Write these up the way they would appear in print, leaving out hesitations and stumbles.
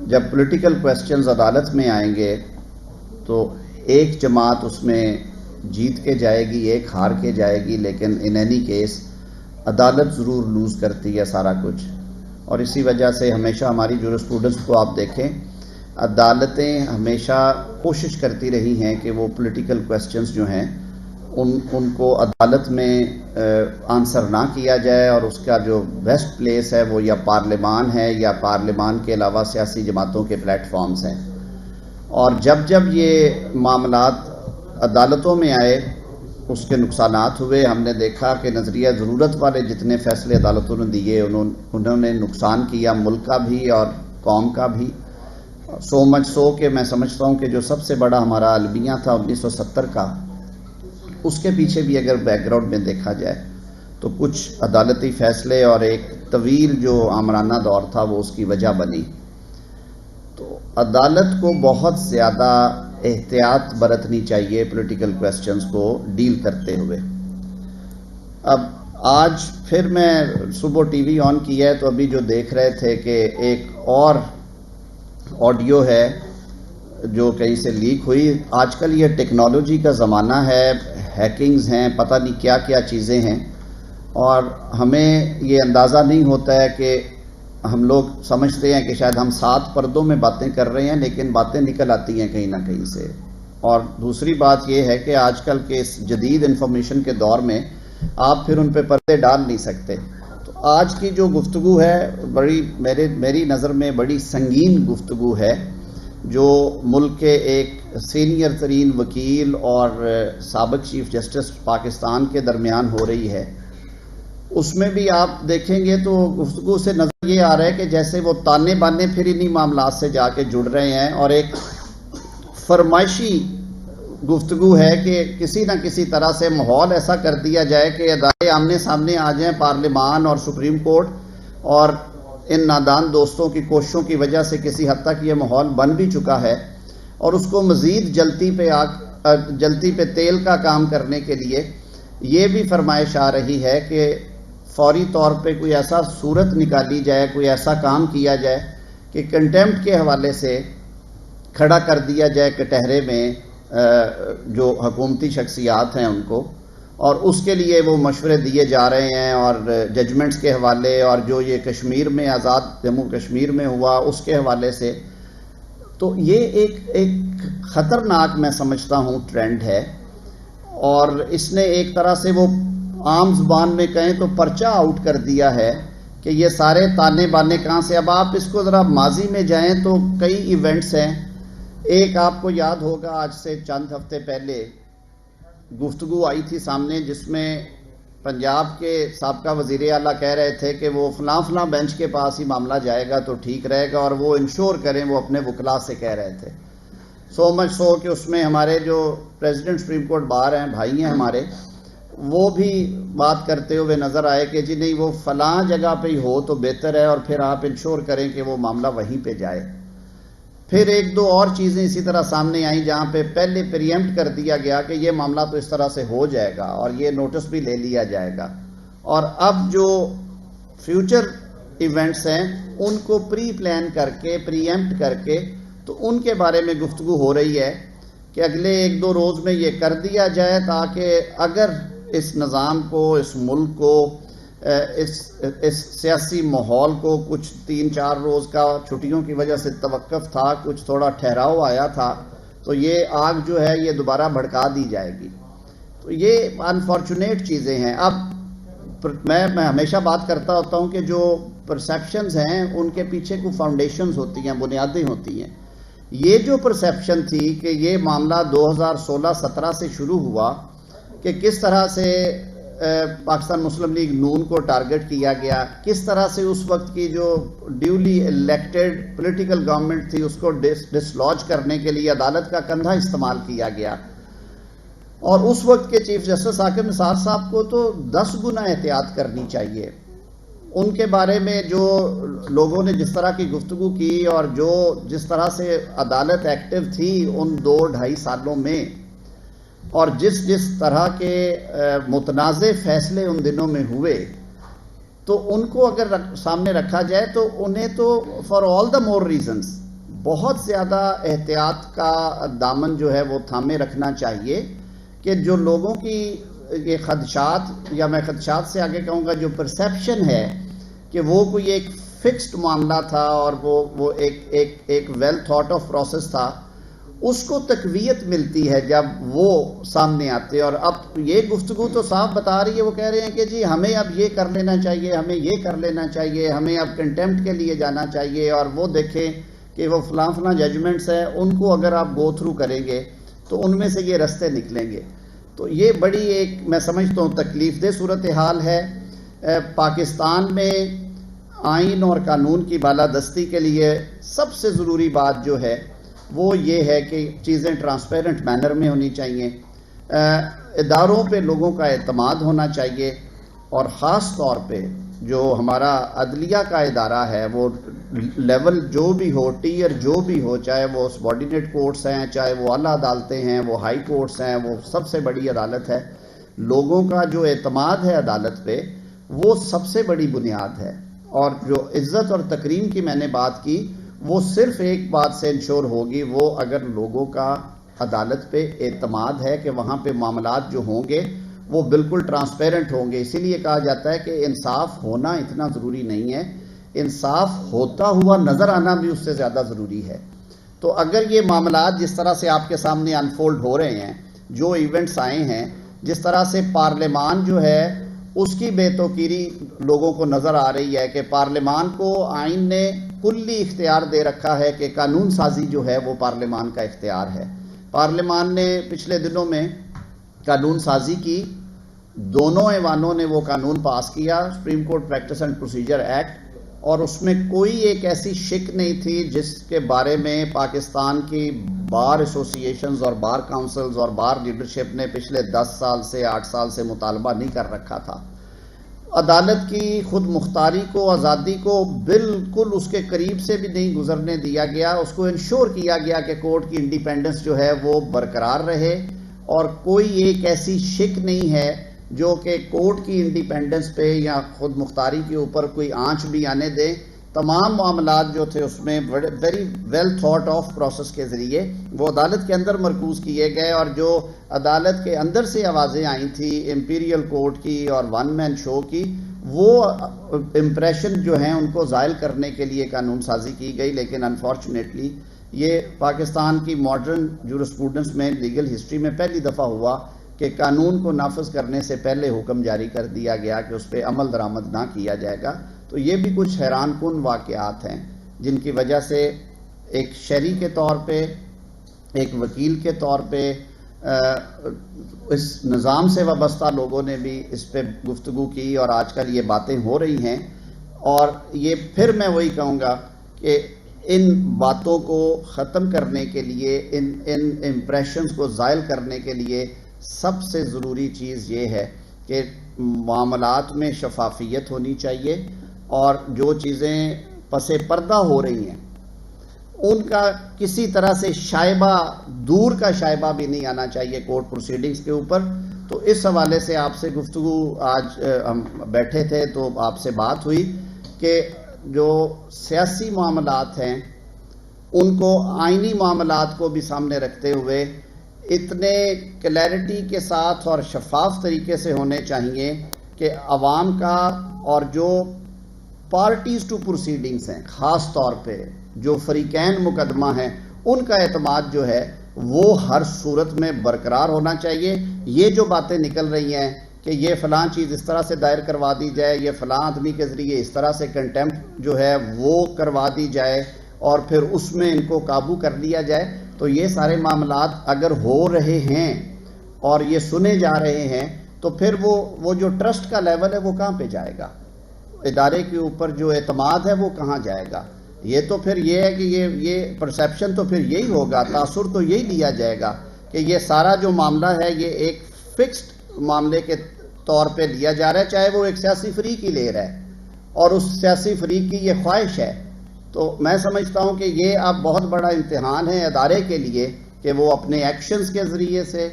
جب political questions عدالت میں آئیں گے تو ایک جماعت اس میں جیت کے جائے گی، ایک ہار کے جائے گی، لیکن ان اینی کیس عدالت ضرور لوز کرتی ہے سارا کچھ. اور اسی وجہ سے ہمیشہ ہماری جورسپروڈنس کو آپ دیکھیں، عدالتیں ہمیشہ کوشش کرتی رہی ہیں کہ وہ پولیٹیکل کویسچنز جو ہیں ان کو عدالت میں آنسر نہ کیا جائے، اور اس کا جو بیسٹ پلیس ہے وہ یا پارلیمان ہے یا پارلیمان کے علاوہ سیاسی جماعتوں کے پلیٹ فارمز ہیں. اور جب یہ معاملات عدالتوں میں آئے اس کے نقصانات ہوئے. ہم نے دیکھا کہ نظریہ ضرورت والے جتنے فیصلے عدالتوں نے دیے انہوں نے نقصان کیا ملک کا بھی اور قوم کا بھی. سو مچ سو کہ میں سمجھتا ہوں کہ جو سب سے بڑا ہمارا المیہ تھا 1970 کا، اس کے پیچھے بھی اگر بیک گراؤنڈ میں دیکھا جائے تو کچھ عدالتی فیصلے اور ایک طویل جو آمرانہ دور تھا وہ اس کی وجہ بنی. تو عدالت کو بہت زیادہ احتیاط برتنی چاہیے پولیٹیکل کویسچنز کو ڈیل کرتے ہوئے. اب آج پھر میں صبح ٹی وی آن کیا ہے تو ابھی جو دیکھ رہے تھے کہ ایک اور آڈیو ہے جو کہیں سے لیک ہوئی. آج کل یہ ٹیکنالوجی کا زمانہ ہے، ہیکنگز ہیں، پتہ نہیں کیا کیا چیزیں ہیں، اور ہمیں یہ اندازہ نہیں ہوتا ہے کہ ہم لوگ سمجھتے ہیں کہ شاید ہم 7 پردوں میں باتیں کر رہے ہیں، لیکن باتیں نکل آتی ہیں کہیں نہ کہیں سے. اور دوسری بات یہ ہے کہ آج کل کے اس جدید انفارمیشن کے دور میں آپ پھر ان پہ پردے ڈال نہیں سکتے. تو آج کی جو گفتگو ہے میری نظر میں بڑی سنگین گفتگو ہے جو ملک کے ایک سینئر ترین وکیل اور سابق چیف جسٹس پاکستان کے درمیان ہو رہی ہے. اس میں بھی آپ دیکھیں گے تو گفتگو سے نظر یہ آ رہا ہے کہ جیسے وہ تانے بانے پھر انہی معاملات سے جا کے جڑ رہے ہیں، اور ایک فرمائشی گفتگو ہے کہ کسی نہ کسی طرح سے ماحول ایسا کر دیا جائے کہ ادارے آمنے سامنے آ جائیں، پارلیمان اور سپریم کورٹ، اور ان نادان دوستوں کی کوششوں کی وجہ سے کسی حد تک یہ ماحول بن بھی چکا ہے، اور اس کو مزید جلتی پہ تیل کا کام کرنے کے لیے یہ بھی فرمائش آ رہی ہے کہ فوری طور پہ کوئی ایسا صورت نکالی جائے، کوئی ایسا کام کیا جائے کہ کنٹیمپٹ کے حوالے سے کھڑا کر دیا جائے کٹہرے میں جو حکومتی شخصیات ہیں ان کو. اور اس کے لیے وہ مشورے دیے جا رہے ہیں، اور ججمنٹس کے حوالے، اور جو یہ کشمیر میں آزاد جموں کشمیر میں ہوا اس کے حوالے سے. تو یہ ایک خطرناک میں سمجھتا ہوں ٹرینڈ ہے، اور اس نے ایک طرح سے وہ عام زبان میں کہیں تو پرچہ آؤٹ کر دیا ہے کہ یہ سارے تانے بانے کہاں سے. اب آپ اس کو ذرا ماضی میں جائیں تو کئی ایونٹس ہیں. ایک آپ کو یاد ہوگا آج سے چند ہفتے پہلے گفتگو آئی تھی سامنے جس میں پنجاب کے سابقہ وزیر اعلیٰ کہہ رہے تھے کہ وہ فلاں بینچ کے پاس ہی معاملہ جائے گا تو ٹھیک رہے گا، اور وہ انشور کریں، وہ اپنے وکلاء سے کہہ رہے تھے. سو مچ سو کہ اس میں ہمارے جو پریزیڈنٹ سپریم کورٹ بار ہیں، بھائی ہیں ہمارے، وہ بھی بات کرتے ہوئے نظر آئے کہ جی نہیں، وہ فلاں جگہ پہ ہی ہو تو بہتر ہے، اور پھر آپ انشور کریں کہ وہ معاملہ وہیں پہ جائے. پھر ایک دو اور چیزیں اسی طرح سامنے آئیں جہاں پہ پہلے پریمپٹ کر دیا گیا کہ یہ معاملہ تو اس طرح سے ہو جائے گا اور یہ نوٹس بھی لے لیا جائے گا. اور اب جو فیوچر ایونٹس ہیں ان کو پری پلان کر کے، پریمپٹ کر کے، تو ان کے بارے میں گفتگو ہو رہی ہے کہ اگلے 1-2 روز میں یہ کر دیا جائے تاکہ اگر اس نظام کو، اس ملک کو، اس سیاسی ماحول کو کچھ 3-4 روز کا چھٹیوں کی وجہ سے توقف تھا، کچھ تھوڑا ٹھہراؤ آیا تھا، تو یہ آگ جو ہے یہ دوبارہ بھڑکا دی جائے گی. تو یہ انفارچونیٹ چیزیں ہیں. اب میں ہمیشہ بات کرتا ہوتا ہوں کہ جو پرسیپشنز ہیں ان کے پیچھے کوئی فاؤنڈیشنز ہوتی ہیں، بنیادیں ہوتی ہیں. یہ جو پرسیپشن تھی کہ یہ معاملہ 2016-17 سے شروع ہوا کہ کس طرح سے پاکستان مسلم لیگ نون کو ٹارگٹ کیا گیا، کس طرح سے اس وقت کی جو ڈیولی الیکٹڈ پولیٹیکل گورنمنٹ تھی اس کو ڈسلوج کرنے کے لیے عدالت کا کندھا استعمال کیا گیا. اور اس وقت کے چیف جسٹس عاقب نثار صاحب کو تو 10 گنا احتیاط کرنی چاہیے. ان کے بارے میں جو لوگوں نے جس طرح کی گفتگو کی اور جس طرح سے عدالت ایکٹیو تھی ان 2-2.5 سالوں میں، اور جس طرح کے متنازع فیصلے ان دنوں میں ہوئے، تو ان کو اگر سامنے رکھا جائے تو انہیں تو for all the more reasons بہت زیادہ احتیاط کا دامن جو ہے وہ تھامے رکھنا چاہیے کہ جو لوگوں کی یہ خدشات، یا میں خدشات سے آگے کہوں گا جو پرسیپشن ہے کہ وہ کوئی ایک فکسڈ معاملہ تھا اور وہ ایک ویل تھاٹ آف پروسیس تھا، اس کو تقویت ملتی ہے جب وہ سامنے آتے. اور اب یہ گفتگو تو صاف بتا رہی ہے، وہ کہہ رہے ہیں کہ جی ہمیں اب یہ کر لینا چاہیے، ہمیں یہ کر لینا چاہیے، ہمیں اب کنٹیمپٹ کے لیے جانا چاہیے، اور وہ دیکھیں کہ وہ فلاں فلاں ججمنٹس ہیں، ان کو اگر آپ گو تھرو کریں گے تو ان میں سے یہ رستے نکلیں گے. تو یہ بڑی ایک میں سمجھتا ہوں تکلیف دہ صورتحال ہے. پاکستان میں آئین اور قانون کی بالادستی کے لیے سب سے ضروری بات جو ہے وہ یہ ہے کہ چیزیں ٹرانسپیرنٹ مینر میں ہونی چاہیے، اداروں پہ لوگوں کا اعتماد ہونا چاہیے، اور خاص طور پہ جو ہمارا عدلیہ کا ادارہ ہے، وہ لیول جو بھی ہو، ٹیئر جو بھی ہو، چاہے وہ سبارڈینیٹ کورٹس ہیں، چاہے وہ اعلیٰ عدالتیں ہیں، وہ ہائی کورٹس ہیں، وہ سب سے بڑی عدالت ہے. لوگوں کا جو اعتماد ہے عدالت پہ، وہ سب سے بڑی بنیاد ہے. اور جو عزت اور تکریم کی میں نے بات کی، وہ صرف ایک بات سے انشور ہوگی، وہ اگر لوگوں کا عدالت پہ اعتماد ہے کہ وہاں پہ معاملات جو ہوں گے وہ بالکل ٹرانسپیرنٹ ہوں گے. اسی لیے کہا جاتا ہے کہ انصاف ہونا اتنا ضروری نہیں ہے، انصاف ہوتا ہوا نظر آنا بھی اس سے زیادہ ضروری ہے. تو اگر یہ معاملات جس طرح سے آپ کے سامنے انفولڈ ہو رہے ہیں، جو ایونٹس آئے ہیں، جس طرح سے پارلیمان جو ہے اس کی بے توقیری لوگوں کو نظر آ رہی ہے کہ پارلیمان کو آئین نے کلی اختیار دے رکھا ہے کہ قانون سازی جو ہے وہ پارلیمان کا اختیار ہے. پارلیمان نے پچھلے دنوں میں قانون سازی کی، دونوں ایوانوں نے وہ قانون پاس کیا، supreme court practice and procedure act, اور اس میں کوئی ایک ایسی شک نہیں تھی جس کے بارے میں پاکستان کی بار ایسوسییشنز اور بار کاؤنسلز اور بار لیڈرشپ نے پچھلے 10 سال سے 8 سال سے مطالبہ نہیں کر رکھا تھا. عدالت کی خود مختاری کو، آزادی کو بالکل اس کے قریب سے بھی نہیں گزرنے دیا گیا. اس کو انشور کیا گیا کہ کورٹ کی انڈیپینڈنس جو ہے وہ برقرار رہے، اور کوئی ایک ایسی شک نہیں ہے جو کہ کورٹ کی انڈیپینڈنس پہ یا خود مختاری کے اوپر کوئی آنچ بھی آنے دے. تمام معاملات جو تھے اس میں very well thought of process کے ذریعے وہ عدالت کے اندر مرکوز کیے گئے، اور جو عدالت کے اندر سے آوازیں آئی تھی امپیریل کورٹ کی اور ون مین شو کی، وہ امپریشن جو ہیں ان کو زائل کرنے کے لیے قانون سازی کی گئی. لیکن انفارچونیٹلی یہ پاکستان کی ماڈرن جورسپروڈنس میں، لیگل ہسٹری میں پہلی دفعہ ہوا کہ قانون کو نافذ کرنے سے پہلے حکم جاری کر دیا گیا کہ اس پہ عمل درآمد نہ کیا جائے گا. تو یہ بھی کچھ حیران کن واقعات ہیں جن کی وجہ سے ایک شہری کے طور پہ، ایک وکیل کے طور پہ، اس نظام سے وابستہ لوگوں نے بھی اس پہ گفتگو کی، اور آج کل یہ باتیں ہو رہی ہیں. اور یہ پھر میں وہی کہوں گا کہ ان باتوں کو ختم کرنے کے لیے، ان امپریشنز کو زائل کرنے کے لیے سب سے ضروری چیز یہ ہے کہ معاملات میں شفافیت ہونی چاہیے، اور جو چیزیں پس پردہ ہو رہی ہیں ان کا کسی طرح سے شائبہ، دور کا شائبہ بھی نہیں آنا چاہیے کورٹ پروسیڈنگز کے اوپر. تو اس حوالے سے آپ سے گفتگو، آج ہم بیٹھے تھے تو آپ سے بات ہوئی کہ جو سیاسی معاملات ہیں ان کو آئینی معاملات کو بھی سامنے رکھتے ہوئے اتنے کلیئرٹی کے ساتھ اور شفاف طریقے سے ہونے چاہیے کہ عوام کا اور جو پارٹیز ٹو پروسیڈنگز ہیں، خاص طور پہ جو فریقین مقدمہ ہیں، ان کا اعتماد جو ہے وہ ہر صورت میں برقرار ہونا چاہیے. یہ جو باتیں نکل رہی ہیں کہ یہ فلاں چیز اس طرح سے دائر کروا دی جائے، یہ فلاں آدمی کے ذریعے اس طرح سے کنٹیمپٹ جو ہے وہ کروا دی جائے، اور پھر اس میں ان کو قابو کر لیا جائے، تو یہ سارے معاملات اگر ہو رہے ہیں اور یہ سنے جا رہے ہیں تو پھر وہ جو ٹرسٹ کا لیول ہے وہ کہاں پہ جائے گا؟ ادارے کے اوپر جو اعتماد ہے وہ کہاں جائے گا؟ یہ تو پھر یہ ہے کہ یہ پرسیپشن تو پھر یہی ہوگا، تاثر تو یہی لیا جائے گا کہ یہ سارا جو معاملہ ہے یہ ایک فکسڈ معاملے کے طور پہ لیا جا رہا ہے، چاہے وہ ایک سیاسی فریق ہی لے رہا ہے اور اس سیاسی فریق کی یہ خواہش ہے. تو میں سمجھتا ہوں کہ یہ اب بہت بڑا امتحان ہے ادارے کے لیے کہ وہ اپنے ایکشنز کے ذریعے سے،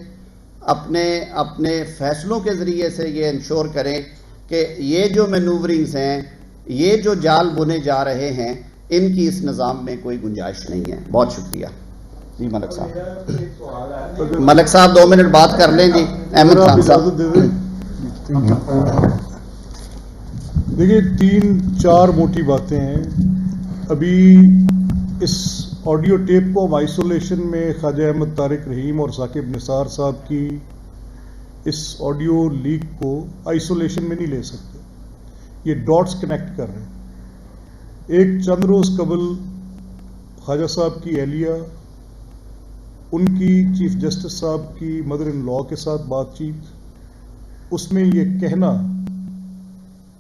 اپنے فیصلوں کے ذریعے سے یہ انشور کریں کہ یہ جو مینوورنگز ہیں، یہ جو جال بنے جا رہے ہیں، ان کی اس نظام میں کوئی گنجائش نہیں ہے. بہت شکریہ. جی ملک صاحب. ملک صاحب 2 منٹ بات کر لیں. جی احمد خان صاحب. دیکھیے 3-4 موٹی باتیں ہیں. ابھی اس آڈیو ٹیپ کو ہم آئسولیشن میں خواجہ احمد طارق رحیم اور ثاقب نثار صاحب کی اس آڈیو لیک کو آئسولیشن میں نہیں لے سکتے. یہ ڈاٹس کنیکٹ کر رہے ہیں. ایک چند روز قبل خواجہ صاحب کی اہلیہ، ان کی چیف جسٹس صاحب کی مدر ان لا کے ساتھ بات چیت، اس میں یہ کہنا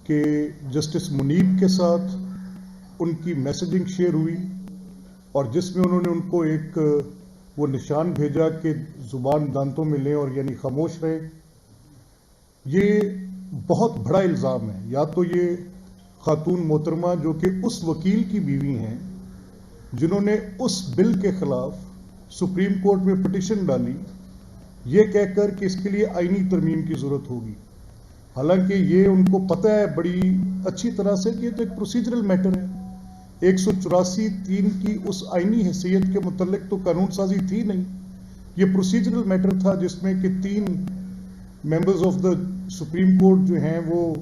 کہ جسٹس منیب کے ساتھ ان کی میسیجنگ شیئر ہوئی اور جس میں انہوں نے ان کو ایک وہ نشان بھیجا کہ زبان دانتوں میں لیں اور یعنی خاموش رہیں. یہ بہت بڑا الزام ہے. یا تو یہ خاتون محترمہ جو کہ اس وکیل کی بیوی ہیں جنہوں نے اس بل کے خلاف سپریم کورٹ میں پٹیشن ڈالی یہ کہہ کر کہ اس کے لیے آئینی ترمیم کی ضرورت ہوگی، حالانکہ یہ ان کو پتہ ہے بڑی اچھی طرح سے کہ یہ تو ایک پروسیجرل میٹر ہے. 184(3) کی اس آئینی حیثیت کے متعلق تو قانون سازی تھی نہیں. یہ پروسیجرل میٹر تھا جس میں کہ 3 members of the supreme court جو ہیں وہ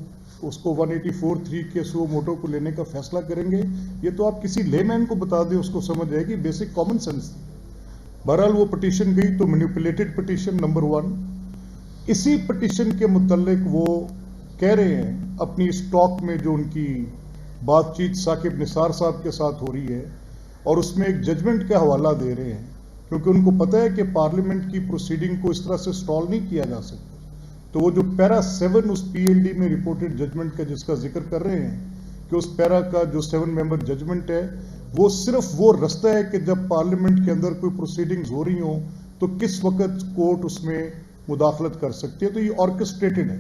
اس کو 184(3) کے سو موٹو کو لینے کا فیصلہ کریں گے. یہ تو آپ کسی لے مین کو بتا دیں اس کو سمجھ آئے گی. بیسک کامن سینس تھی. بہرحال وہ پٹیشن گئی تو مینیپولیٹڈ پٹیشن نمبر 1. اسی پٹیشن کے متعلق وہ کہہ رہے ہیں اپنی اس ٹاک میں جو ان کی بات چیت ثاقب نثار صاحب کے ساتھ ہو رہی ہے اور اس میں ایک ججمنٹ کا حوالہ دے رہے ہیں کیونکہ ان کو پتہ ہے کہ پارلیمنٹ کی پروسیڈنگ کو اس طرح سے سٹال نہیں کیا جا سکتا. تو وہ جو پیرا 7 اس پی ایل ڈی میں رپورٹڈ ججمنٹ کا جس کا ذکر کر رہے ہیں کہ اس پیرا کا جو 7 ممبر ججمنٹ ہے وہ صرف وہ رستہ ہے کہ جب پارلیمنٹ کے اندر کوئی پروسیڈنگز ہو رہی ہوں تو کس وقت کورٹ اس میں مداخلت کر سکتی ہے. تو یہ آرکسٹریٹڈ ہے.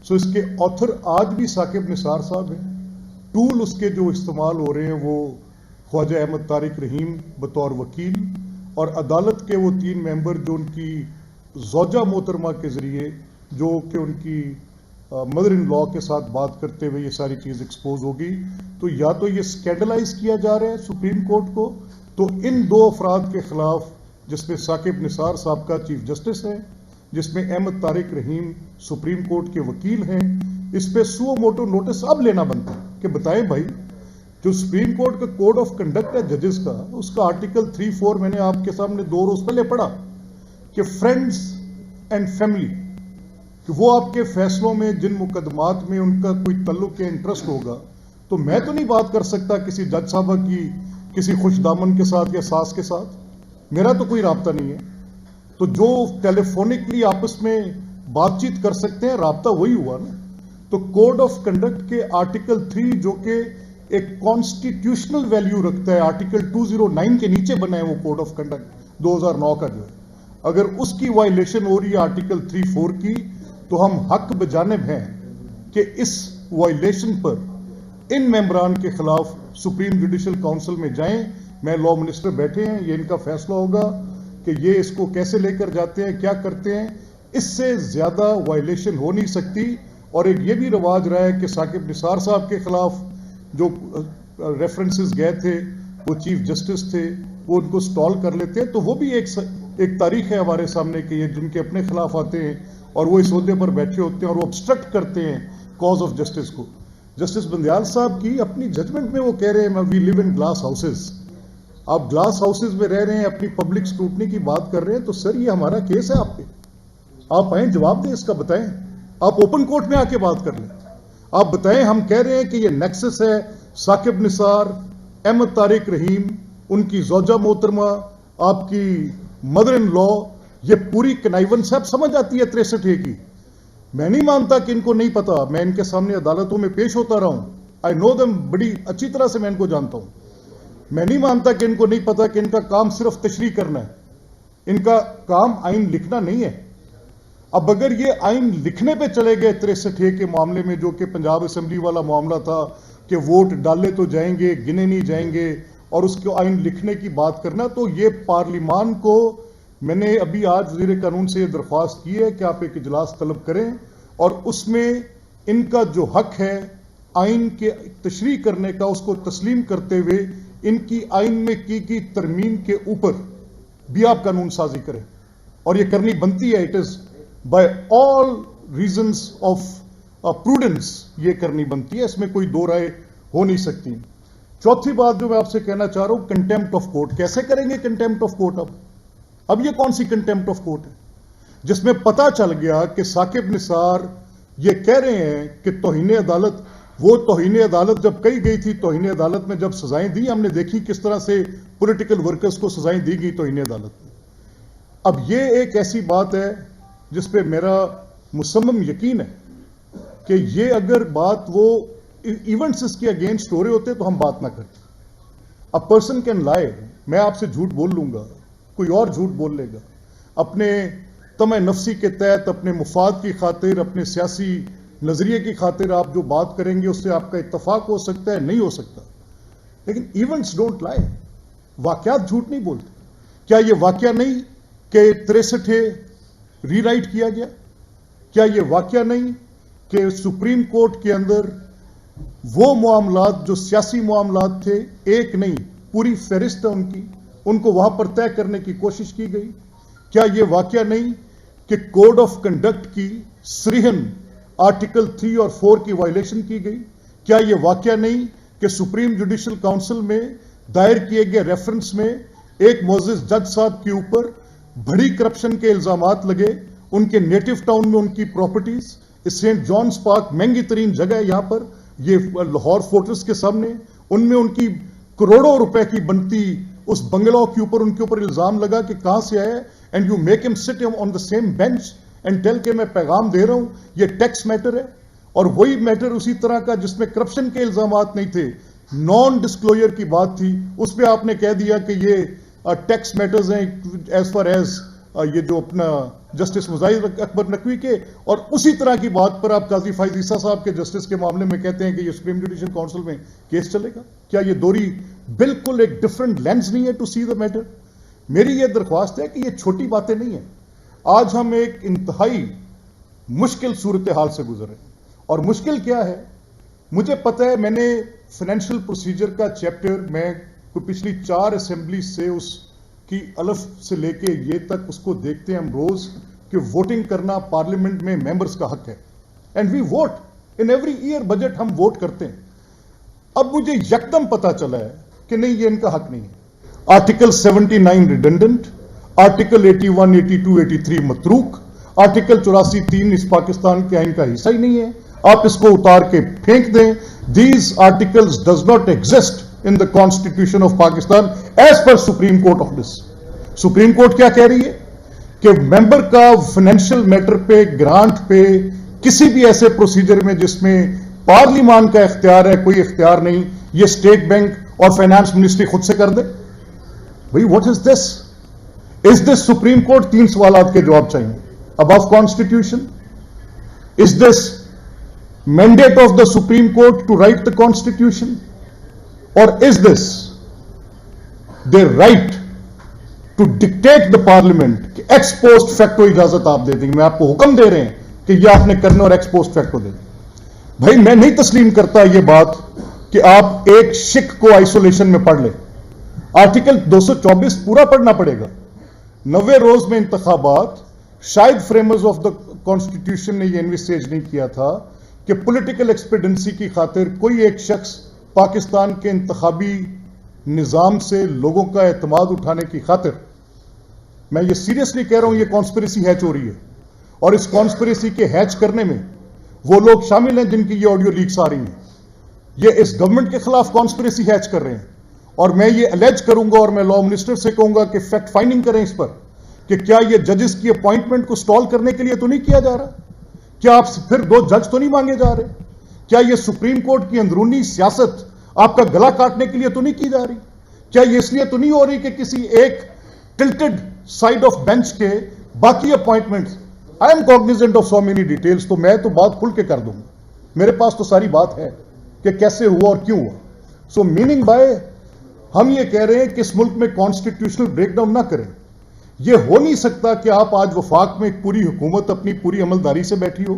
سو اس کے آتھر آج بھی ثاقب نثار صاحب ہیں. ٹول اس کے جو استعمال ہو رہے ہیں وہ خواجہ احمد طارق رحیم بطور وکیل اور عدالت کے وہ 3 ممبر جو ان کی زوجہ محترمہ کے ذریعے جو کہ ان کی مدر ان لا کے ساتھ بات کرتے ہوئے یہ ساری چیز ایکسپوز ہوگی. تو یا تو یہ سکینڈلائز کیا جا رہا ہے سپریم کورٹ کو، تو ان 2 افراد کے خلاف جس میں ثاقب نثار صاحب کا چیف جسٹس ہے، جس میں احمد طارق رحیم سپریم کورٹ کے وکیل ہیں، اس پہ سو موٹو نوٹس اب لینا بنتا ہے کہ بتائیں بھائی جو سپریم کورٹ کا کوڈ آف کنڈکٹ ہے ججز کا، اس کا آرٹیکل 3-4 میں نے آپ کے سامنے 2 روز پہلے پڑھا کہ فرینڈز اینڈ فیملی، کہ وہ آپ کے فیصلوں میں جن مقدمات میں ان کا کوئی تعلق یا انٹرسٹ ہوگا، تو میں تو نہیں بات کر سکتا کسی جج صاحبہ کی کسی خوش دامن کے ساتھ یا ساس کے ساتھ، میرا تو کوئی رابطہ نہیں ہے. تو جو ٹیلی فونکلی آپس میں بات چیت کر سکتے ہیں رابطہ وہی ہوا نا. تو کوڈ آف کنڈکٹ کے آرٹیکل 3 جو کہ ایک کانسٹیٹیوشنل ویلیو رکھتا ہے، آرٹیکل 209 کے نیچے بنا ہے وہ کوڈ آف کنڈکٹ 2009 کا جو ہے، اگر اس کی وائلیشن ہو رہی ہے آرٹیکل 3-4 کی تو ہم حق بجانب ہیں کہ اس وائلیشن پر ان ممبران کے خلاف سپریم جوڈیشل کاؤنسل میں جائیں. میں لا منسٹر بیٹھے ہیں، یہ ان کا فیصلہ ہوگا کہ یہ اس کو کیسے لے کر جاتے ہیں، کیا کرتے ہیں. اس سے زیادہ وائلیشن ہو نہیں سکتی. اور ایک یہ بھی رواج رہا ہے کہ ثاقب نثار صاحب کے خلاف جو ریفرنسز گئے تھے وہ چیف جسٹس تھے، وہ ان کو سٹال کر لیتے ہیں. تو وہ بھی ایک تاریخ ہے ہمارے سامنے کہ یہ جن کے اپنے خلاف آتے ہیں اور وہ اس عہدے پر بیٹھے ہوتے ہیں اور وہ obstruct کرتے ہیں کاز آف جسٹس کو. جسٹس بندیال صاحب کی اپنی ججمنٹ میں وہ کہہ رہے ہیں وی لیو ان گلاس ہاؤسز. آپ گلاس ہاؤسز میں رہ رہے ہیں، اپنی پبلک اسکروٹنی کی بات کر رہے ہیں. تو سر یہ ہمارا کیس ہے آپ پہ، آپ آئیں جواب دیں اس کا، بتائیں. آپ اوپن کورٹ میں آ کے بات کر لیں. آپ بتائیں. ہم کہہ رہے ہیں کہ یہ نیکسس ہے ثاقب نثار، احمد طارق رحیم، ان کی زوجہ محترمہ، آپ کی مدر ان لا، یہ پوری کنائیونس ہے. اب سمجھ آتی ہے 63 کی. میں نہیں مانتا کہ ان کو نہیں پتا. میں ان کے سامنے عدالتوں میں پیش ہوتا رہا ہوں. آئی نو دم، بڑی اچھی طرح سے میں ان کو جانتا ہوں. میں نہیں مانتا کہ ان کو نہیں پتا کہ ان کا کام صرف تشریح کرنا ہے، ان کا کام آئین لکھنا نہیں ہے. اب اگر یہ آئین لکھنے پہ چلے گئے 63 کے معاملے میں، جو کہ پنجاب اسمبلی والا معاملہ تھا کہ ووٹ ڈالے تو جائیں گے گنے نہیں جائیں گے، اور اس کو آئین لکھنے کی بات کرنا، تو یہ پارلیمان کو، میں نے ابھی آج وزیر قانون سے یہ درخواست کی ہے کہ آپ ایک اجلاس طلب کریں اور اس میں ان کا جو حق ہے آئین کے تشریح کرنے کا اس کو تسلیم کرتے ہوئے ان کی آئین میں کی گئی ترمیم کے اوپر بھی آپ قانون سازی کریں، اور یہ کرنی بنتی ہے. It is by all reasons of prudence یہ کرنی بنتی ہے، اس میں کوئی دو رائے ہو نہیں سکتی. چوتھی بات جو میں آپ سے کہنا چاہ رہا ہوں، کنٹیمپٹ آف کورٹ. کیسے کریں گے کنٹیمپٹ آف کورٹ؟ اب یہ کون سی کنٹیمپٹ آف کورٹ ہے جس میں پتا چل گیا کہ ثاقب نثار یہ کہہ رہے ہیں کہ توہین عدالت، وہ توہین عدالت جب کہی گئی تھی، توہین عدالت میں جب سزائیں دی، ہم نے دیکھی کس طرح سے پولیٹیکل ورکرز کو سزائیں دی گئی توہین عدالت میں. اب یہ ایک ایسی بات ہے جس پہ میرا مصمم یقین ہے کہ یہ اگر بات وہ ایونٹس اس کے اگینسٹ ہو رہے ہوتے تو ہم بات نہ کرتے. ا پرسن کین لائی، میں آپ سے جھوٹ بول لوں گا، کوئی اور جھوٹ بول لے گا، اپنے طمع نفسی کے تحت، اپنے مفاد کی خاطر، اپنے سیاسی نظریے کی خاطر آپ جو بات کریں گے اس سے آپ کا اتفاق ہو سکتا ہے، نہیں ہو سکتا. لیکن ایونٹس ڈونٹ لائی، واقعات جھوٹ نہیں بولتے. کیا یہ واقعہ نہیں کہ 63 ری رائٹ کیا گیا؟ کیا یہ واقعہ نہیں کہ سپریم کورٹ کے اندر وہ معاملات جو سیاسی معاملات تھے، ایک نہیں پوری فہرست ہے ان کو وہاں پر طے کرنے کی کوشش کی گئی؟ کیا یہ واقعہ نہیں کہ کوڈ آف کنڈکٹ کی صریحاً آرٹیکل 3 اور 4 کی وائلیشن کی گئی؟ کیا یہ واقعہ نہیں کہ سپریم جوڈیشل کاؤنسل میں دائر کیے گئے ریفرنس میں ایک معزز جج صاحب کے اوپر بڑی کرپشن کے الزامات لگے؟ ان کے نیٹو ٹاؤن میں ان کی پراپرٹیز، سینٹ جانز پارک مہنگی ترین جگہ ہے یہاں پر، یہ لاہور فورٹریس کے سامنے، ان میں ان کی کروڑوں روپے کی بنتی اس بنگلو کے اوپر ان کے اوپر الزام لگا کہ کہاں سے آیا، and you make him sit on the same bench and tell کہ میں پیغام دے رہا ہوں یہ ٹیکس میٹر ہے. اور وہی میٹر اسی طرح کا جس میں کرپشن کے الزامات نہیں تھے، نان ڈسکلوجر کی بات تھی، اس پہ آپ نے کہہ دیا کہ یہ ٹیکس میٹرز ہیں ایز فار ایز یہ جو اپنا جسٹس مظاہر اکبر نقوی کے، اور اسی طرح کی بات پر آپ قاضی فائز عیسیٰ صاحب کے جسٹس کے معاملے میں کہتے ہیں کہ یہ سپریم جوڈیشل کاؤنسل میں کیس چلے گا. کیا یہ دوری بالکل ایک ڈفرنٹ لینز نہیں ہے ٹو سی دا میٹر؟ میری یہ درخواست ہے کہ یہ چھوٹی باتیں نہیں ہیں. آج ہم ایک انتہائی مشکل صورتحال سے گزرے، اور مشکل کیا ہے مجھے پتہ ہے. میں نے فائنینشیل پروسیجر کا چیپٹر میں پچھلی 4 اسمبلی سے اس کی الف سے لے کے یہ تک اس کو دیکھتے ہیں ہم روز کہ ووٹنگ کرنا پارلیمنٹ میں ممبرز کا حق ہے، and we vote in every year. Budget ہم ووٹ کرتے ہیں. اب مجھے یکدم پتا چلا ہے کہ نہیں، یہ ان کا حق نہیں ہے. آرٹیکل 79 ریڈنڈنٹ، آرٹیکل 81 82 83 متروک، آرٹیکل 84(3) اس پاکستان کے آئین کا حصہ ہی نہیں ہے. آپ اس کو اتار کے پھینک دیں. These articles does not exist in the Constitution of Pakistan as per Supreme Court of this. Supreme court کیا کہہ رہی ہے کہ ممبر کا فائنینشیل میٹر پہ، گرانٹ پہ، کسی بھی ایسے پروسیجر میں جس میں پارلیمان کا اختیار ہے، کوئی اختیار نہیں، یہ اسٹیٹ بینک اور فائنانس منسٹری خود سے کر دے. بھائی what is this? Is this supreme court? 3 سوالات کے جواب چاہیے. above Constitution? Is this mandate of the Supreme Court to write the Constitution? Or is this their right to dictate the parliament کہ ex post facto اجازت آپ دے دیں گے، میں آپ کو حکم دے رہے ہیں کہ یہ آپ نے کرنا اور ایکس پوسٹ فیکٹو دے دیں. بھائی میں نہیں تسلیم کرتا یہ بات کہ آپ ایک شک کو آئسولیشن میں پڑھ لیں. آرٹیکل 224 پورا پڑھنا پڑے گا. 90 روز میں انتخابات، شاید فریمرز آف دا کانسٹیٹیوشن نے یہ انویسیج نہیں کیا تھا کہ پولیٹیکل ایکسپیڈنسی کی خاطر کوئی ایک شخص پاکستان کے انتخابی نظام سے لوگوں کا اعتماد اٹھانے کی خاطر، میں یہ سیریسلی کہہ رہا ہوں، یہ کانسپریسی ہیچ ہو رہی ہے. اور اس کانسپریسی کے ہیچ کرنے میں وہ لوگ شامل ہیں جن کی یہ آڈیو لیکس آ رہی ہیں. یہ اس گورنمنٹ کے خلاف کانسپریسی ہیچ کر رہے ہیں. اور میں یہ الیج کروں گا اور میں لا منسٹر سے کہوں گا کہ فیکٹ فائنڈنگ کریں اس پر کہ کیا یہ ججز کی اپوائنٹمنٹ کو سٹال کرنے کے لیے تو نہیں کیا جا رہا؟ کیا آپ پھر 2 جج تو نہیں مانگے جا رہے؟ کیا یہ سپریم کورٹ کی اندرونی سیاست آپ کا گلا کاٹنے کے لیے تو نہیں کی جا رہی؟ کیا یہ اس لیے تو نہیں ہو رہی کہ کسی ایک ٹلٹڈ سائڈ آف بینچ کے باقی appointments? I am cognizant of so many details, تو میں تو بات کھل کے کر دوں گا. میرے پاس تو ساری بات ہے کہ کیسے ہوا اور کیوں ہوا. سو میننگ بائی ہم یہ کہہ رہے ہیں کہ اس ملک میں کانسٹیٹیوشنل بریک ڈاؤن نہ کریں. یہ ہو نہیں سکتا کہ آپ آج وفاق میں ایک پوری حکومت اپنی پوری عملداری سے بیٹھی ہو،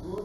2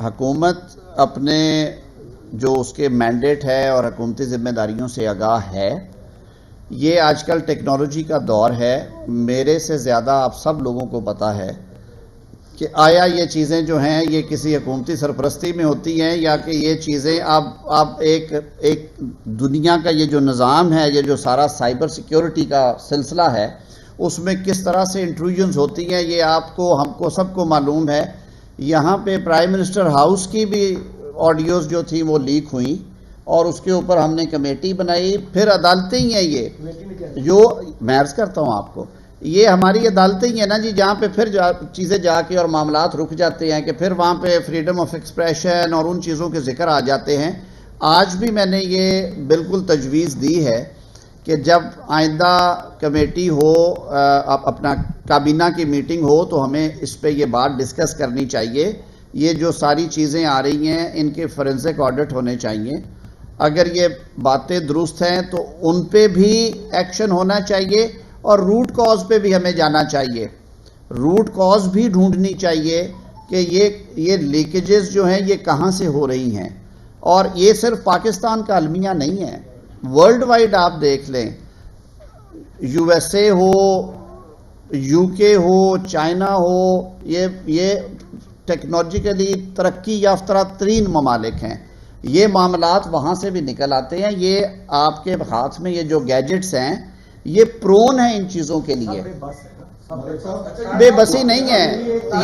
حکومت اپنے جو اس کے مینڈیٹ ہے اور حکومتی ذمہ داریوں سے آگاہ ہے. یہ آج کل ٹیکنالوجی کا دور ہے. میرے سے زیادہ آپ سب لوگوں کو پتا ہے کہ آیا یہ چیزیں جو ہیں یہ کسی حکومتی سرپرستی میں ہوتی ہیں یا کہ یہ چیزیں اب ایک دنیا کا یہ جو نظام ہے, یہ جو سارا سائبر سیکیورٹی کا سلسلہ ہے, اس میں کس طرح سے انٹروژنز ہوتی ہیں یہ آپ کو, ہم کو, سب کو معلوم ہے. یہاں پہ پرائم منسٹر ہاؤس کی بھی آڈیوز جو تھیں وہ لیک ہوئیں اور اس کے اوپر ہم نے کمیٹی بنائی. پھر عدالتیں ہی ہیں یہ جو میں عرض کرتا ہوں آپ کو, یہ ہماری عدالتیں ہی ہیں نا جی, جہاں پہ پھر چیزیں جا کے اور معاملات رک جاتے ہیں کہ پھر وہاں پہ فریڈم آف ایکسپریشن اور ان چیزوں کے ذکر آ جاتے ہیں. آج بھی میں نے یہ بالکل تجویز دی ہے کہ جب آئندہ کمیٹی ہو, اپنا کابینہ کی میٹنگ ہو, تو ہمیں اس پہ یہ بات ڈسکس کرنی چاہیے. یہ جو ساری چیزیں آ رہی ہیں ان کے فورینسک آڈٹ ہونے چاہیے. اگر یہ باتیں درست ہیں تو ان پہ بھی ایکشن ہونا چاہیے اور روٹ کاز پہ بھی ہمیں جانا چاہیے. روٹ کاز بھی ڈھونڈنی چاہیے کہ یہ لیکیجز جو ہیں یہ کہاں سے ہو رہی ہیں. اور یہ صرف پاکستان کا المیہ نہیں ہے, ورلڈ وائڈ آپ دیکھ لیں, U S A who, you کے ہو, چائنا ہو, یہ ٹیکنالوجیکلی ترقی یافتہ ترین ممالک ہیں. یہ معاملات وہاں سے بھی نکل آتے ہیں. یہ آپ کے ہاتھ میں یہ جو گیجٹس ہیں یہ پرون ہیں ان چیزوں کے لیے. بے بسی نہیں ہے,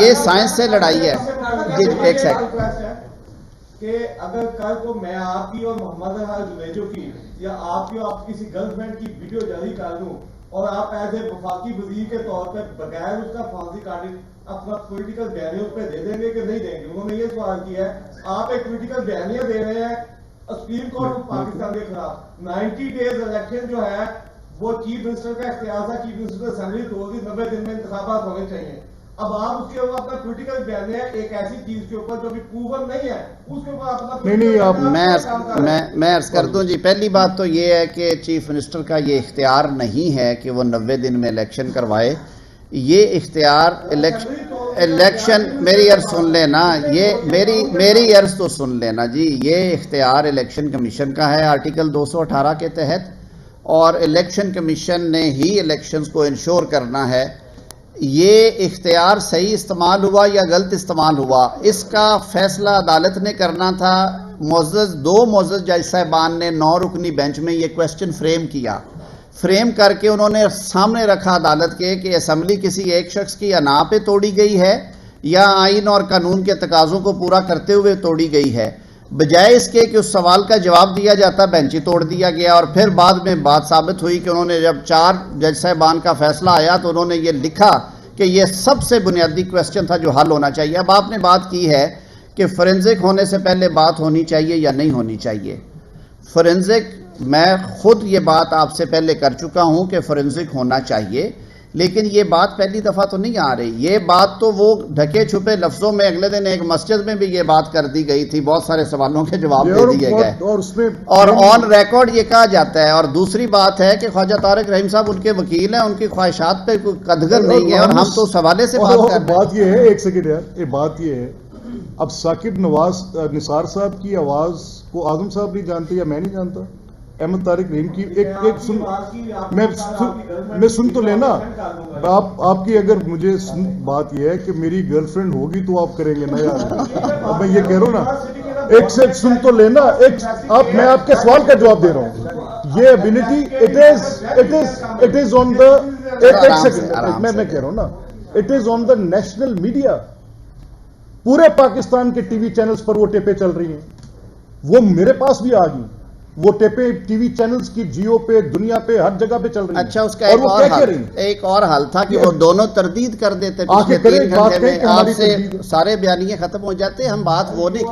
یہ سائنس سے لڑائی ہے. جی ایک سیکنڈ, کہ اگر کل کو میں آپ کی اور محمد جنیجو کی یا آپ کی اور آپ کسی گرل فرینڈ کی ویڈیو جاری کر دوں اور آپ ایز اے وفاقی وزیر کے طور پہ بغیر اس کا پھانسی کاٹے اپنا پولیٹیکل بیانیہ اس پہ دے دیں گے کہ نہیں دیں گے؟ انہوں نے یہ سوال کیا ہے. آپ ایک پولیٹیکل بیانیہ دے رہے ہیں سپریم کورٹ آف پاکستان کے خلاف. 90 ڈیز الیکشن جو ہے وہ چیف منسٹر کا اختیار تھا, چیف منسٹر اسمبلی تو 90 دن میں انتخابات ہونے چاہیے. اب آپ اس کے اوپر اپنا پولیٹیکل بیانیہ ایک ایسی چیز کے اوپر جو بھی پروون نہیں ہے اس کے اوپر اپنا میں عرض کر دوں جی. پہلی بات تو یہ ہے کہ چیف منسٹر کا یہ اختیار نہیں ہے کہ وہ 90 دن میں الیکشن کروائے. یہ اختیار الیکشن میری عرض سن لینا, یہ میری عرض تو سن لینا جی. یہ اختیار الیکشن کمیشن کا ہے آرٹیکل 218 کے تحت, اور الیکشن کمیشن نے ہی الیکشنز کو انشور کرنا ہے. یہ اختیار صحیح استعمال ہوا یا غلط استعمال ہوا اس کا فیصلہ عدالت نے کرنا تھا. دو معزز جج صاحبان نے 9 رکنی بینچ میں یہ کویسچن فریم کر کے انہوں نے سامنے رکھا عدالت کے کہ اسمبلی کسی ایک شخص کی انا پہ توڑی گئی ہے یا آئین اور قانون کے تقاضوں کو پورا کرتے ہوئے توڑی گئی ہے. بجائے اس کے کہ اس سوال کا جواب دیا جاتا, بینچ ہی توڑ دیا گیا. اور پھر بعد میں بات ثابت ہوئی کہ انہوں نے جب 4 جج صاحبان کا فیصلہ آیا تو انہوں نے یہ لکھا کہ یہ سب سے بنیادی کویسچن تھا جو حل ہونا چاہیے. اب آپ نے بات کی ہے کہ فورینزک ہونے سے پہلے بات ہونی چاہیے یا نہیں ہونی چاہیے. فورینزک میں خود یہ بات آپ سے پہلے کر چکا ہوں کہ فورینزک ہونا چاہیے, لیکن یہ بات پہلی دفعہ تو نہیں آ رہی. یہ بات تو وہ ڈھکے چھپے لفظوں میں اگلے دن ایک مسجد میں بھی یہ بات کر دی گئی تھی, بہت سارے سوالوں کے جواب دے دیے گئے اور آن ریکارڈ یہ کہا جاتا ہے. اور دوسری بات ہے کہ خواجہ طارق رحیم صاحب ان کے وکیل ہیں, ان کی خواہشات پہ کوئی قدغن نہیں ہے, اور ہم تو اس حوالے سے بات کر رہے ہیں. بات یہ ہے, ایک سیکنڈ یار, یہ بات یہ ہے, اب ثاقب نثار صاحب کی آواز کو اعظم صاحب نہیں جانتے یا میں نہیں جانتا, احمد طارق رحیم کی میں سن تو لینا. آپ کی اگر مجھے بات یہ ہے کہ میری گرل فرینڈ ہوگی تو آپ کریں گے نا یار, اب میں یہ کہہ رہا ہوں نا, ایک سے سن تو لینا. میں آپ کے سوال کا جواب دے رہا ہوں. یہ ابیلٹی اٹ از آن دا, ایک سیکنڈ میں کہہ رہا ہوں نا, it is on the national media. پورے پاکستان کے ٹی وی چینلز پر وہ ٹیپیں چل رہی ہیں, وہ میرے پاس بھی آ گئی. وہ ٹیپیں ٹی وی چینلز کی جیو پہ, دنیا پہ, ہر جگہ پہ چل رہی ہیں. اچھا, اس کا ایک اور حل تھا کہ وہ دونوں تردید کر دیتے. 3 گھنٹے میں آپ سے سارے بیانیے ختم ہو جاتے. ہم بات وہ نہیں,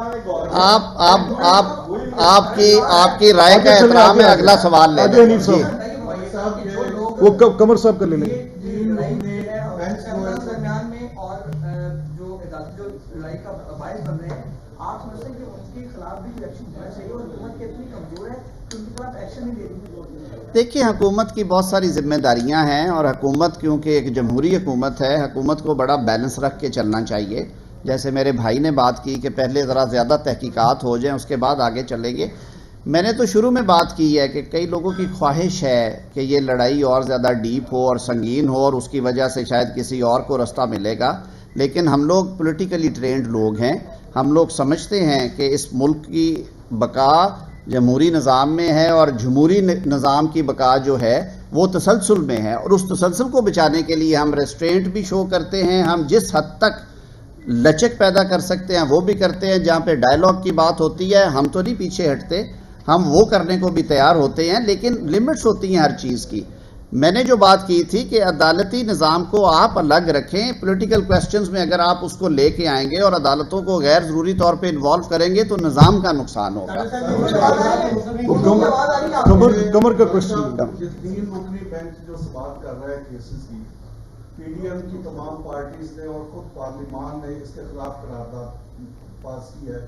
آپ کی رائے کا احترام ہے. اگلا سوال لے لیں. وہ کمر صاحب کر لیں گے. دیکھیں, حکومت کی بہت ساری ذمہ داریاں ہیں, اور حکومت کیونکہ ایک جمہوری حکومت ہے, حکومت کو بڑا بیلنس رکھ کے چلنا چاہیے. جیسے میرے بھائی نے بات کی کہ پہلے ذرا زیادہ تحقیقات ہو جائیں اس کے بعد آگے چلیں گے. میں نے تو شروع میں بات کی ہے کہ کئی لوگوں کی خواہش ہے کہ یہ لڑائی اور زیادہ ڈیپ ہو اور سنگین ہو اور اس کی وجہ سے شاید کسی اور کو رستہ ملے گا، لیکن ہم لوگ پولیٹیکلی ٹرینڈ لوگ ہیں. ہم لوگ سمجھتے ہیں کہ اس ملک کی بقا جمہوری نظام میں ہے اور جمہوری نظام کی بقا جو ہے وہ تسلسل میں ہے، اور اس تسلسل کو بچانے کے لیے ہم ریسٹرینٹ بھی شو کرتے ہیں. ہم جس حد تک لچک پیدا کر سکتے ہیں وہ بھی کرتے ہیں. جہاں پہ ڈائیلاگ کی بات ہوتی ہے ہم تو نہیں پیچھے ہٹتے، ہم وہ کرنے کو بھی تیار ہوتے ہیں، لیکن لمٹس ہوتی ہیں ہر چیز کی. میں نے جو بات کی تھی کہ عدالتی نظام کو آپ الگ رکھیں، پولیٹیکل کوسچنز میں اگر آپ اس کو لے کے آئیں گے اور عدالتوں کو غیر ضروری طور پہ انوالو کریں گے تو نظام کا نقصان ہوگا. کمر کا کوشچن. تین رکنی بینچ جو بات کر رہا ہے کیسز کی، پی ڈی ایم کی تمام پارٹیز نے اور خود پارلیمان نے اس کے خلاف قرارداد پاس کی ہے،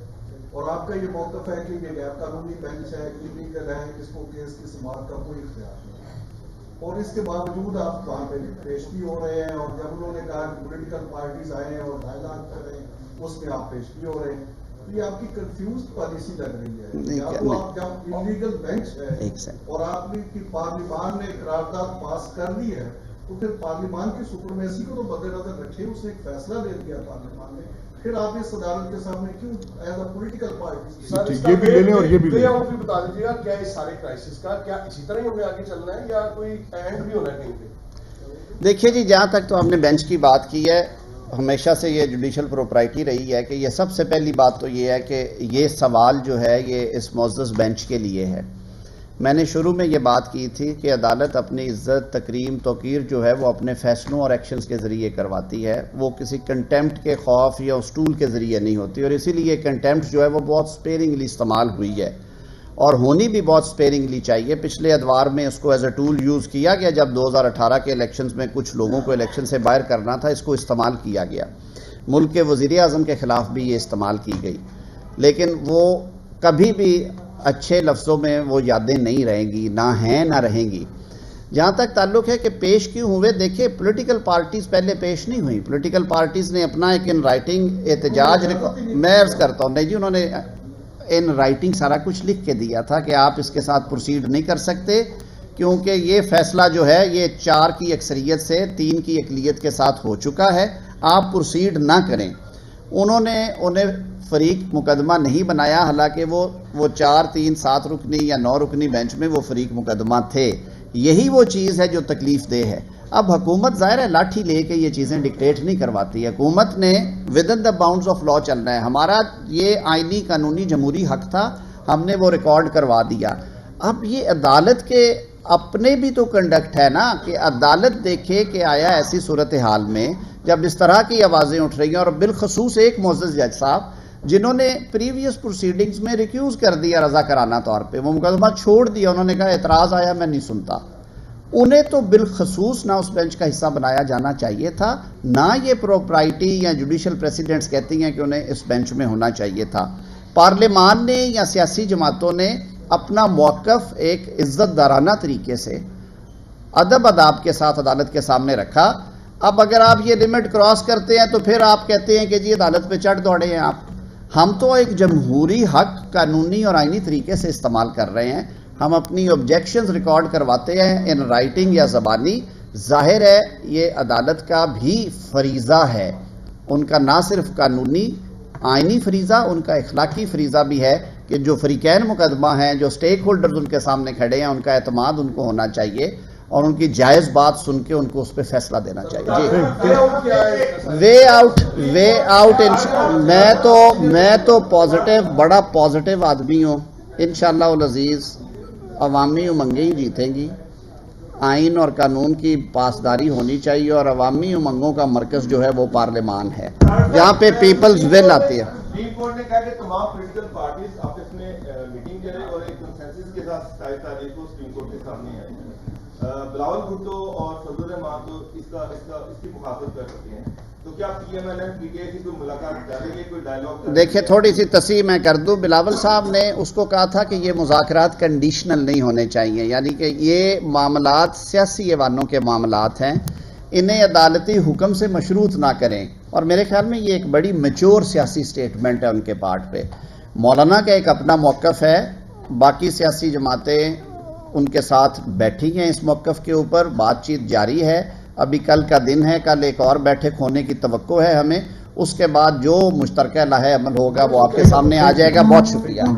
اور آپ کا یہ موقف ہے کہ یہ غیر قانونی بینچ ہے، انلیگل ہے، اس کو کیس کی سماعت کا کوئی اختیار نہیں، اور اس کے باوجود آپ وہاں پہ پیش بھی ہو رہے ہیں، اور جب انہوں نے کہا کہ پولیٹیکل پارٹیز آئے ہیں اور ڈائیلاگ کر رہے ہیں اس میں آپ پیش بھی ہو رہے ہیں. یہ آپ کی کنفیوزڈ پالیسی لگ رہی ہے. آپ جب انلیگل بینچ ہے اور آپ نے پارلیمان نے قرارداد پاس کر لی ہے تو پھر پارلیمان کی سپرمیسی کو تو مد نظر رکھے، اس نے ایک فیصلہ لے دیا پارلیمان نے، پھر آپ اس عدالت کے سامنے کیوں ایز اے پولیٹیکل پارٹی یہ بھی لے لیں اور یہ بھی لے لیں. بتا دیجیے گا کیا اس سارے کرائسس کا کیا اسی طرح ہی ہمیں آگے چلنا ہے یا کوئی اینڈ بھی ہونا ہے کہیں پہ؟ دیکھیے جی، جہاں تک تو ہم نے بینچ کی بات کی ہے، ہمیشہ سے یہ جوڈیشل پروپرائٹی رہی ہے کہ یہ سب سے پہلی بات تو یہ ہے کہ یہ سوال جو ہے یہ اس معزز بینچ کے لیے ہے. میں نے شروع میں یہ بات کی تھی کہ عدالت اپنی عزت، تکریم، توقیر جو ہے وہ اپنے فیصلوں اور ایکشنز کے ذریعے کرواتی ہے، وہ کسی کنٹیمپٹ کے خوف یا اسٹول کے ذریعے نہیں ہوتی، اور اسی لیے کنٹیمپٹ جو ہے وہ بہت سپیرنگلی استعمال ہوئی ہے اور ہونی بھی بہت سپیرنگلی چاہیے. پچھلے ادوار میں اس کو ایز اے ٹول یوز کیا گیا، جب 2018 کے الیکشنز میں کچھ لوگوں کو الیکشن سے باہر کرنا تھا، اس کو استعمال کیا گیا. ملک کے وزیر اعظم کے خلاف بھی یہ استعمال کی گئی، لیکن وہ کبھی بھی اچھے لفظوں میں وہ یادیں نہیں رہیں گی، نہ ہیں نہ رہیں گی. جہاں تک تعلق ہے کہ پیش کیوں ہوئے، دیکھیں پولیٹیکل پارٹیز پہلے پیش نہیں ہوئی. پولیٹیکل پارٹیز نے اپنا ایک ان رائٹنگ احتجاج میں عرض کرتا ہوں، نہیں جی، انہوں نے ان رائٹنگ سارا کچھ لکھ کے دیا تھا کہ آپ اس کے ساتھ پروسیڈ نہیں کر سکتے کیونکہ یہ فیصلہ جو ہے یہ 4 کی اکثریت سے 3 کی اقلیت کے ساتھ ہو چکا ہے، آپ پروسیڈ نہ کریں. انہوں نے انہیں فریق مقدمہ نہیں بنایا، حالانکہ وہ 4 3 7 رکنی یا 9 رکنی بینچ میں وہ فریق مقدمہ تھے. یہی وہ چیز ہے جو تکلیف دہ ہے. اب حکومت ظاہر ہے لاٹھی لے کے یہ چیزیں ڈکٹیٹ نہیں کرواتی. حکومت نے with in the bounds of law چلنا ہے. ہمارا یہ آئینی قانونی جمہوری حق تھا، ہم نے وہ ریکارڈ کروا دیا. اب یہ عدالت کے اپنے بھی تو کنڈکٹ ہے نا کہ عدالت دیکھے کہ آیا ایسی صورتحال میں جب اس طرح کی آوازیں اٹھ رہی ہیں، اور بالخصوص ایک معزز جج صاحب جنہوں نے پریویس پروسیڈنگز میں ریکیوز کر دیا رضا کرانہ طور پہ، وہ مقدمہ چھوڑ دیا، انہوں نے کہا اعتراض آیا میں نہیں سنتا. انہیں تو بالخصوص نہ اس بینچ کا حصہ بنایا جانا چاہیے تھا، نہ یہ پروپرائٹی یا جوڈیشل پریسیڈنٹس کہتی ہیں کہ انہیں اس بینچ میں ہونا چاہیے تھا. پارلیمان نے یا سیاسی جماعتوں نے اپنا موقف ایک عزت دارانہ طریقے سے ادب اداب کے ساتھ عدالت کے سامنے رکھا. اب اگر آپ یہ لمٹ کراس کرتے ہیں تو پھر آپ کہتے ہیں کہ جی عدالت پہ چڑھ دوڑے ہیں آپ. ہم تو ایک جمہوری حق قانونی اور آئینی طریقے سے استعمال کر رہے ہیں. ہم اپنی آبجیکشنز ریکارڈ کرواتے ہیں ان رائٹنگ یا زبانی. ظاہر ہے یہ عدالت کا بھی فریضہ ہے، ان کا نہ صرف قانونی آئینی فریضہ، ان کا اخلاقی فریضہ بھی ہے کہ جو فریقین مقدمہ ہیں، جو سٹیک ہولڈرز ان کے سامنے کھڑے ہیں، ان کا اعتماد ان کو ہونا چاہیے اور ان کی جائز بات سن کے ان کو اس پہ فیصلہ دینا چاہیے. جی وے آؤٹ میں تو پازیٹیو، بڑا پازیٹیو آدمی ہوں. انشاءاللہ العزیز عوامی امنگیں ہی جیتیں گی. آئین اور قانون کی پاسداری ہونی چاہیے اور عوامی امنگوں کا مرکز جو ہے وہ پارلیمان ہے جہاں پہ پیپلز ول آتی ہے. سپریم کورٹ نے کہا کہ تمام پولیٹیکل پارٹیز آپس میں میٹنگ کریں اور ایک کنسنسس کے ساتھ 27 تاریخ کو سپریم کورٹ کے سامنے آئے. بلاول بھٹو اور فضل الرحمان تو اس کی مخاطب کر سکتے ہیں، تو کیا P M L M P T I کی کوئی ملاقات کریں گے، کوئی ڈائیلاگ؟ دیکھیں تھوڑی سی تصحیح میں کر دوں. بلاول صاحب نے اس کو کہا تھا کہ یہ مذاکرات کنڈیشنل نہیں ہونے چاہیے، یعنی کہ یہ معاملات سیاسی ایوانوں کے معاملات ہیں، انہیں عدالتی حکم سے مشروط نہ کریں. اور میرے خیال میں یہ ایک بڑی میچور سیاسی سٹیٹمنٹ ہے ان کے پارٹ پہ. مولانا کا ایک اپنا موقف ہے, باقی سیاسی جماعتیں ان کے ساتھ بیٹھی ہیں اس موقف کے اوپر, بات چیت جاری ہے. ابھی کل کا دن ہے, کل ایک اور بیٹھک ہونے کی توقع ہے ہمیں. اس کے بعد جو مشترکہ لائحہ عمل ہوگا وہ آپ کے سامنے آ جائے گا. بہت شکریہ.